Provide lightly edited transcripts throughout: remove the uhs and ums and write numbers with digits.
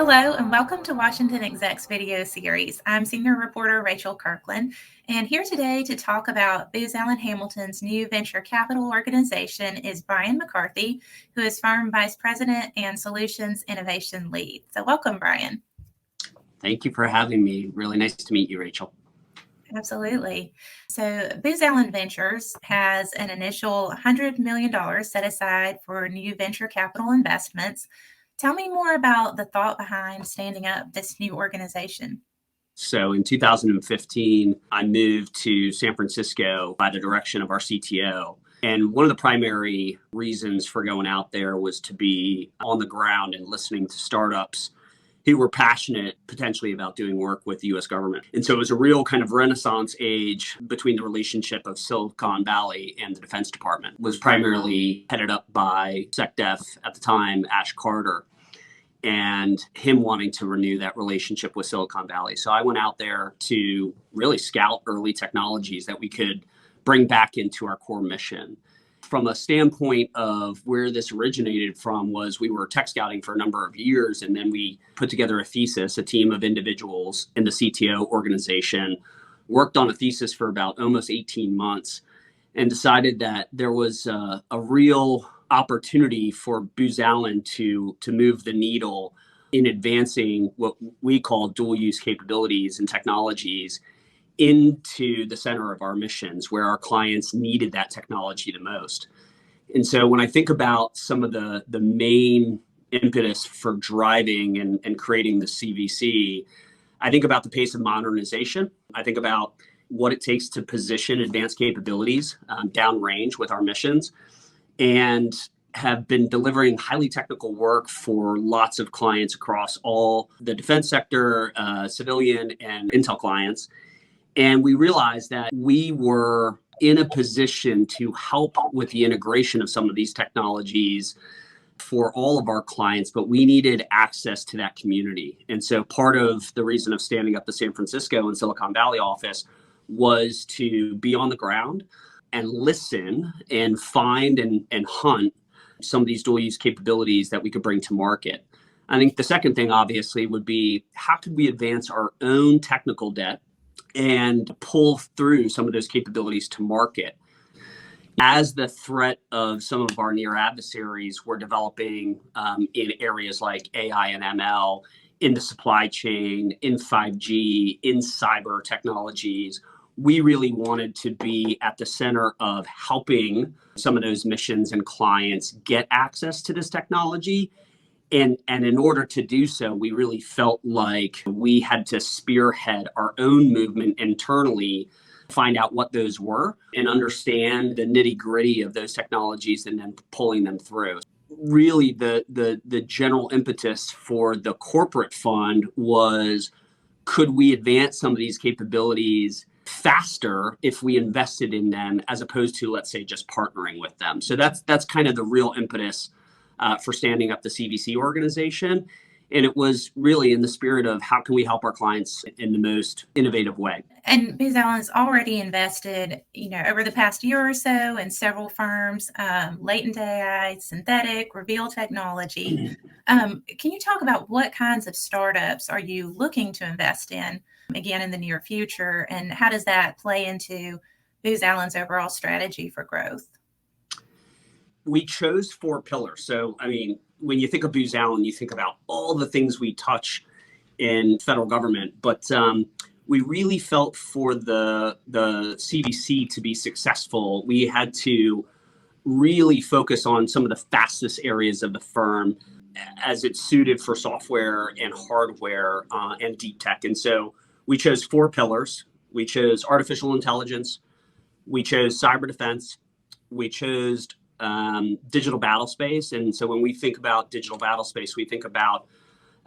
Hello and welcome to WashingtonExec's video series. I'm senior reporter Rachel Kirkland, and here today to talk about Booz Allen Hamilton's new venture capital organization is Brian MacCarthy, who is firm vice president and solutions innovation lead. So welcome, Brian. Thank you for having me. Really nice to meet you, Rachel. Absolutely. So Booz Allen Ventures has an initial $100 million set aside for new venture capital investments. Tell me more about the thought behind standing up this new organization. So in 2015, I moved to San Francisco by the direction of our CTO. And one of the primary reasons for going out there was to be on the ground and listening to startups who were passionate potentially about doing work with the US government. And so it was a real kind of renaissance age between the relationship of Silicon Valley and the Defense Department. It was primarily headed up by SecDef at the time, Ash Carter, and him wanting to renew that relationship with Silicon Valley. So I went out there to really scout early technologies that we could bring back into our core mission. From a standpoint of where this originated from was we were tech scouting for a number of years, and then we put together a thesis, a team of individuals in the CTO organization, worked on a thesis for about almost 18 months, and decided that there was a real opportunity for Booz Allen to move the needle in advancing what we call dual use capabilities and technologies into the center of our missions where our clients needed that technology the most. And so when I think about some of the main impetus for driving and creating the CVC, I think about the pace of modernization. I think about what it takes to position advanced capabilities downrange with our missions, and have been delivering highly technical work for lots of clients across all the defense sector, civilian and intel clients. And we realized that we were in a position to help with the integration of some of these technologies for all of our clients, but we needed access to that community. And so part of the reason of standing up the San Francisco and Silicon Valley office was to be on the ground and listen and find and hunt some of these dual use capabilities that we could bring to market. I think the second thing obviously would be how could we advance our own technical debt and pull through some of those capabilities to market. As the threat of some of our near adversaries were developing in areas like AI and ML, in the supply chain, in 5G, in cyber technologies, we really wanted to be at the center of helping some of those missions and clients get access to this technology. And in order to do so, we really felt like we had to spearhead our own movement internally, find out what those were, and understand the nitty-gritty of those technologies and then pulling them through. Really, the general impetus for the corporate fund was, could we advance some of these capabilities faster if we invested in them as opposed to, let's say, just partnering with them? So that's kind of the real impetus for standing up the CVC organization. And it was really in the spirit of how can we help our clients in the most innovative way. And Booz Allen's already invested, over the past year or so in several firms, latent AI, synthetic, reveal technology. Can you talk about what kinds of startups are you looking to invest in, again, in the near future? And how does that play into Booz Allen's overall strategy for growth? We chose 4 pillars. So, when you think of Booz Allen, you think about all the things we touch in federal government, but we really felt for the CVC to be successful, we had to really focus on some of the fastest areas of the firm as it's suited for software and hardware and deep tech. And so we chose 4 pillars. We chose artificial intelligence. We chose cyber defense. We chose digital battle space. And so when we think about digital battle space, we think about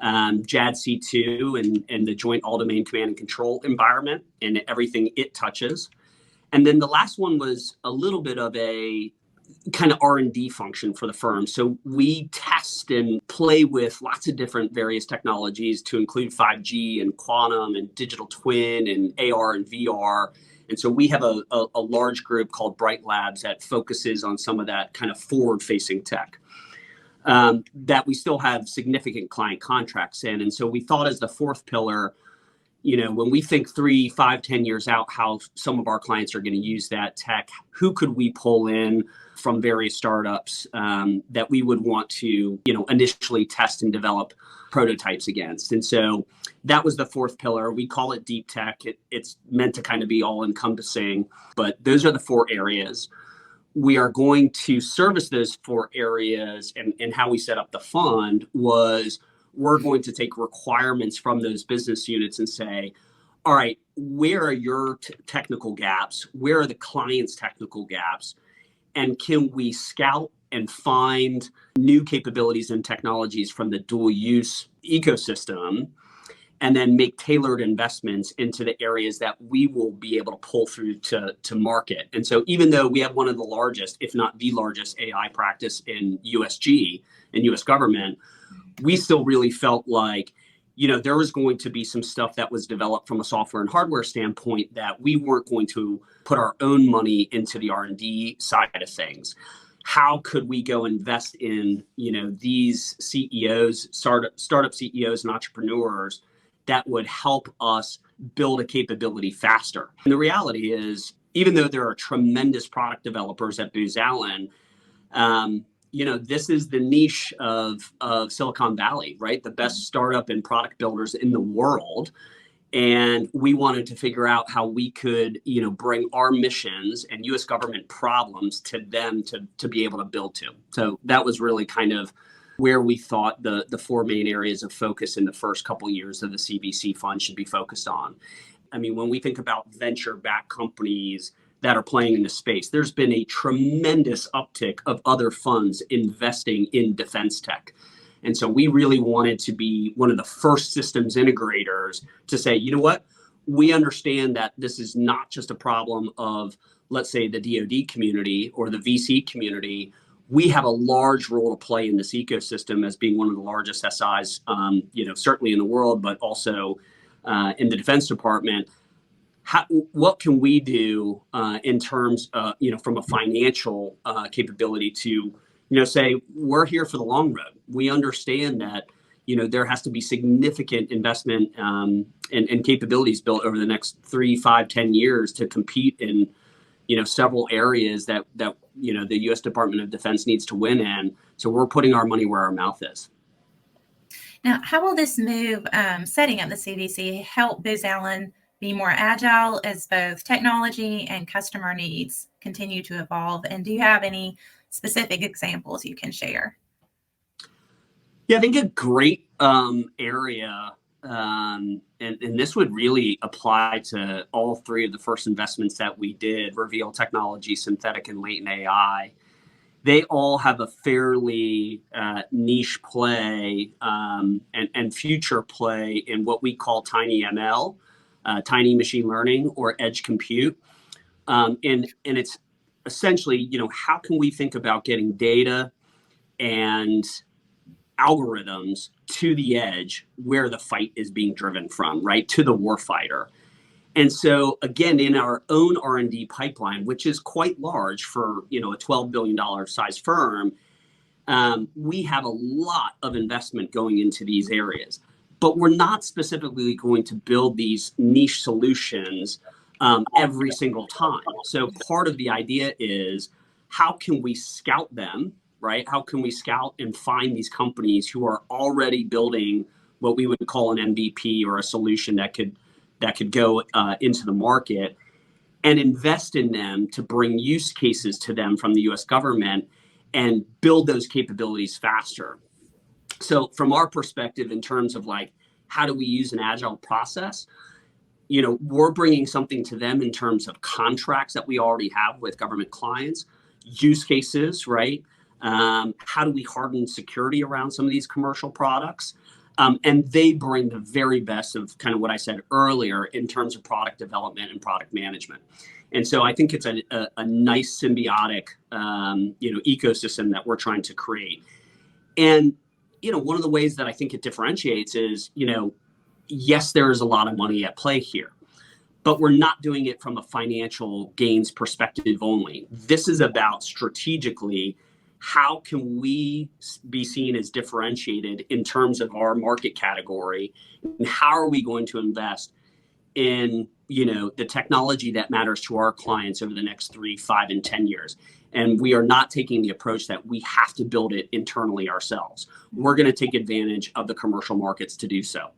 JADC2 and the Joint All-Domain Command and Control environment and everything it touches. And then the last one was a little bit of a kind of R&D function for the firm. So we test and play with lots of different various technologies to include 5G and quantum and digital twin and AR and VR. And so we have a large group called Bright Labs that focuses on some of that kind of forward-facing tech. that we still have significant client contracts in. And so we thought as the fourth pillar, when we think 3, 5, 10 years out, how some of our clients are going to use that tech, who could we pull in from various startups that we would want to, initially test and develop prototypes against. And so that was the fourth pillar. We call it deep tech. It's meant to kind of be all encompassing, but those are the 4 areas. We are going to service those 4 areas, and how we set up the fund was we're going to take requirements from those business units and say, all right, where are your technical gaps? Where are the client's technical gaps? And can we scout and find new capabilities and technologies from the dual use ecosystem, and then make tailored investments into the areas that we will be able to pull through to market. And so even though we have one of the largest, if not the largest AI practice in USG and US government, we still really felt like, there was going to be some stuff that was developed from a software and hardware standpoint that we weren't going to put our own money into the R&D side of things. How could we go invest in, these CEOs, startup CEOs and entrepreneurs that would help us build a capability faster? And the reality is, even though there are tremendous product developers at Booz Allen, this is the niche of Silicon Valley, right? The best startup and product builders in the world. And we wanted to figure out how we could, bring our missions and U.S. government problems to them to be able to build to. So that was really kind of where we thought the 4 main areas of focus in the first couple of years of the CVC fund should be focused on. I mean, when we think about venture-backed companies that are playing in the space, there's been a tremendous uptick of other funds investing in defense tech. And so we really wanted to be one of the first systems integrators to say, you know what, we understand that this is not just a problem of, let's say, the DoD community or the VC community. We have a large role to play in this ecosystem as being one of the largest SIs, certainly in the world, but also in the Defense Department. What can we do in terms of, from a financial capability to, say, we're here for the long run. We understand that, there has to be significant investment and capabilities built over the next 3, 5, 10 years to compete in, several areas that the U.S. Department of Defense needs to win in. So we're putting our money where our mouth is. Now, how will this move, setting up the CVC, help Booz Allen be more agile as both technology and customer needs continue to evolve? And do you have any specific examples you can share? Yeah, I think a great area, and this would really apply to all 3 of the first investments that we did, Reveal Technology, Synthetic, and Latent AI. They all have a fairly niche play and future play in what we call tiny ML, tiny machine learning, or edge compute. And it's essentially, how can we think about getting data and algorithms to the edge where the fight is being driven from, right, to the warfighter. And so, again, in our own R&D pipeline, which is quite large for, a $12 billion size firm, we have a lot of investment going into these areas. But we're not specifically going to build these niche solutions every single time. So part of the idea is, how can we scout them, right? How can we scout and find these companies who are already building what we would call an MVP or a solution that could go into the market, and invest in them to bring use cases to them from the U.S. government and build those capabilities faster. So from our perspective, in terms of like, how do we use an agile process? We're bringing something to them in terms of contracts that we already have with government clients, use cases, right? How do we harden security around some of these commercial products? And they bring the very best of kind of what I said earlier in terms of product development and product management. And so I think it's a nice symbiotic, ecosystem that we're trying to create. And, one of the ways that I think it differentiates is, yes, there is a lot of money at play here, but we're not doing it from a financial gains perspective only. This is about strategically, how can we be seen as differentiated in terms of our market category, and how are we going to invest in the technology that matters to our clients over the next 3, 5, and 10 years. And we are not taking the approach that we have to build it internally ourselves. We're going to take advantage of the commercial markets to do so.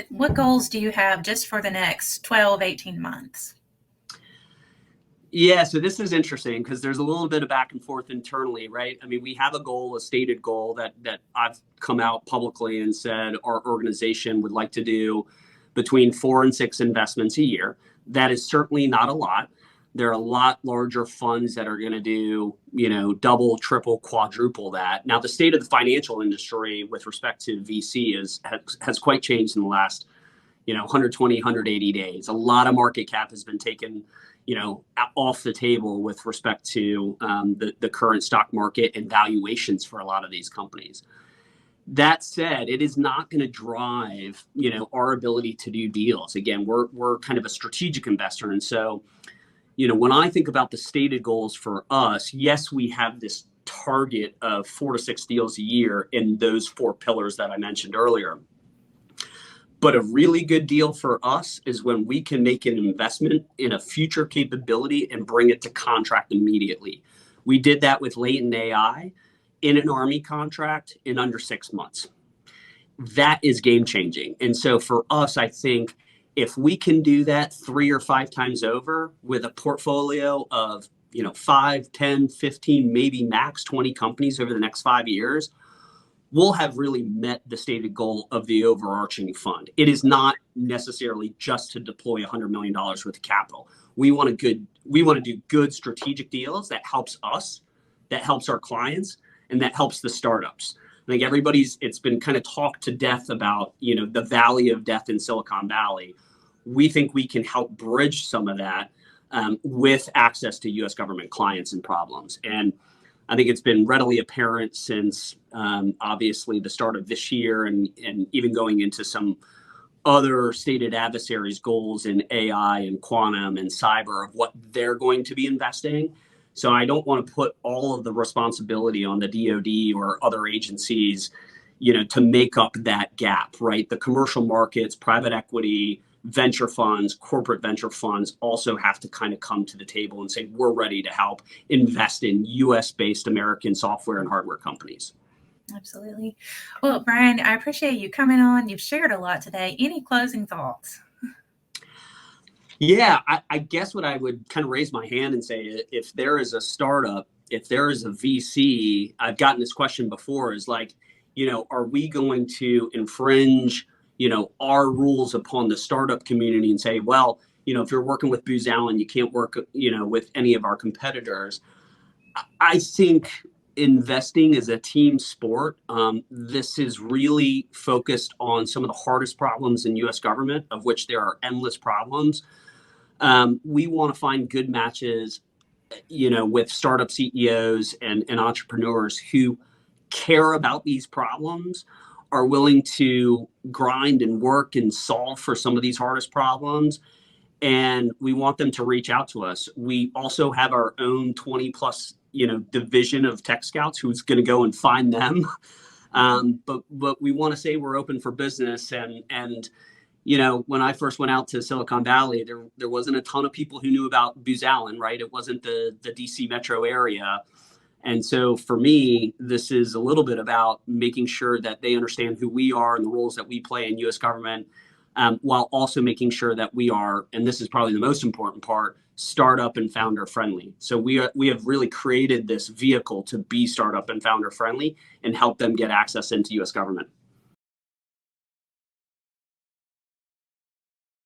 What goals do you have just for the next 12, 18 months? Yeah, so this is interesting because there's a little bit of back and forth internally, right? I mean, we have a stated goal that I've come out publicly and said our organization would like to do between 4 and 6 investments a year. That is certainly not a lot. There are a lot larger funds that are going to do, double, triple, quadruple that. Now, the state of the financial industry with respect to VC has quite changed in the last, 120, 180 days. A lot of market cap has been taken, off the table with respect to the current stock market and valuations for a lot of these companies. That said, it is not going to drive, our ability to do deals. Again, we're kind of a strategic investor. And so, when I think about the stated goals for us, yes, we have this target of 4 to 6 deals a year in those 4 pillars that I mentioned earlier. But a really good deal for us is when we can make an investment in a future capability and bring it to contract immediately. We did that with latent AI in an Army contract in under 6 months. That is game changing. And so for us, I think if we can do that 3 or 5 times over with a portfolio of 5, 10, 15, maybe max 20 companies over the next 5 years, we'll have really met the stated goal of the overarching fund. It is not necessarily just to deploy $100 million worth of capital. We want to do good strategic deals that helps us, that helps our clients, and that helps the startups. I think it's been kind of talked to death about, the valley of death in Silicon Valley. We think we can help bridge some of that with access to U.S. government clients and problems. And I think it's been readily apparent since obviously the start of this year and even going into some other stated adversaries' goals in AI and quantum and cyber of what they're going to be investing. So I don't want to put all of the responsibility on the DoD or other agencies, to make up that gap, right? The commercial markets, private equity, venture funds, corporate venture funds also have to kind of come to the table and say, we're ready to help invest in US-based American software and hardware companies. Absolutely. Well, Brian, I appreciate you coming on. You've shared a lot today. Any closing thoughts? Yeah, I guess what I would kind of raise my hand and say, if there is a startup, if there is a VC, I've gotten this question before, is like, are we going to infringe, our rules upon the startup community and say, well, if you're working with Booz Allen, you can't work, with any of our competitors. I think investing is a team sport. This is really focused on some of the hardest problems in U.S. government, of which there are endless problems. We want to find good matches, with startup CEOs and entrepreneurs who care about these problems, are willing to grind and work and solve for some of these hardest problems. And we want them to reach out to us. We also have our own 20 plus, division of tech scouts who's going to go and find them. But we want to say we're open for business. And when I first went out to Silicon Valley, there wasn't a ton of people who knew about Booz Allen, right? It wasn't the DC metro area. And so for me, this is a little bit about making sure that they understand who we are and the roles that we play in U.S. government, while also making sure that we are, and this is probably the most important part, startup and founder friendly. So we have really created this vehicle to be startup and founder friendly and help them get access into U.S. government.